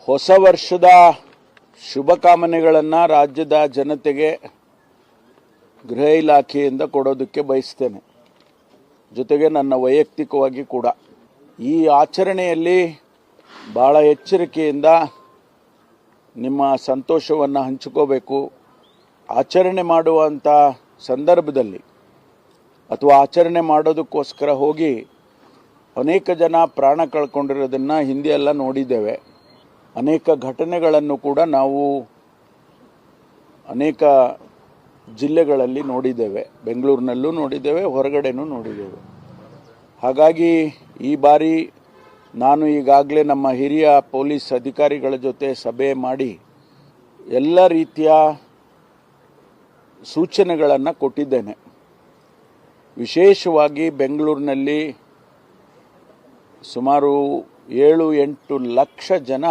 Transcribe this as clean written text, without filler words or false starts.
ಹೊಸ ವರ್ಷದ ಶುಭಕಾಮನೆಗಳನ್ನು ರಾಜ್ಯದ ಜನತೆಗೆ ಗೃಹ ಇಲಾಖೆಯಿಂದ ಕೊಡೋದಕ್ಕೆ ಬಯಸ್ತೇನೆ. ಜೊತೆಗೆ ನನ್ನ ವೈಯಕ್ತಿಕವಾಗಿ ಕೂಡ ಈ ಆಚರಣೆಯಲ್ಲಿ ಭಾಳ ಎಚ್ಚರಿಕೆಯಿಂದ ನಿಮ್ಮ ಸಂತೋಷವನ್ನು ಹಂಚಿಕೋಬೇಕು. ಆಚರಣೆ ಮಾಡುವಂಥ ಸಂದರ್ಭದಲ್ಲಿ ಅಥವಾ ಆಚರಣೆ ಮಾಡೋದಕ್ಕೋಸ್ಕರ ಹೋಗಿ ಅನೇಕ ಜನ ಪ್ರಾಣ ಕಳ್ಕೊಂಡಿರೋದನ್ನು ಹಿಂದೆ ಎಲ್ಲ ನೋಡಿದ್ದೇವೆ. ಅನೇಕ ಘಟನೆಗಳನ್ನು ಕೂಡ ನಾವು ಅನೇಕ ಜಿಲ್ಲೆಗಳಲ್ಲಿ ನೋಡಿದ್ದೇವೆ. ಬೆಂಗಳೂರಿನಲ್ಲೂ ನೋಡಿದ್ದೇವೆ, ಹೊರಗಡೆನೂ ನೋಡಿದ್ದೇವೆ. ಹಾಗಾಗಿ ಈ ಬಾರಿ ನಾನು ಈಗಾಗಲೇ ನಮ್ಮ ಹಿರಿಯ ಪೊಲೀಸ್ ಅಧಿಕಾರಿಗಳ ಜೊತೆ ಸಭೆ ಮಾಡಿ ಎಲ್ಲ ರೀತಿಯ ಸೂಚನೆಗಳನ್ನು ಕೊಟ್ಟಿದ್ದೇನೆ. ವಿಶೇಷವಾಗಿ ಬೆಂಗಳೂರಿನಲ್ಲಿ ಸುಮಾರು 7-8 ಲಕ್ಷ ಜನ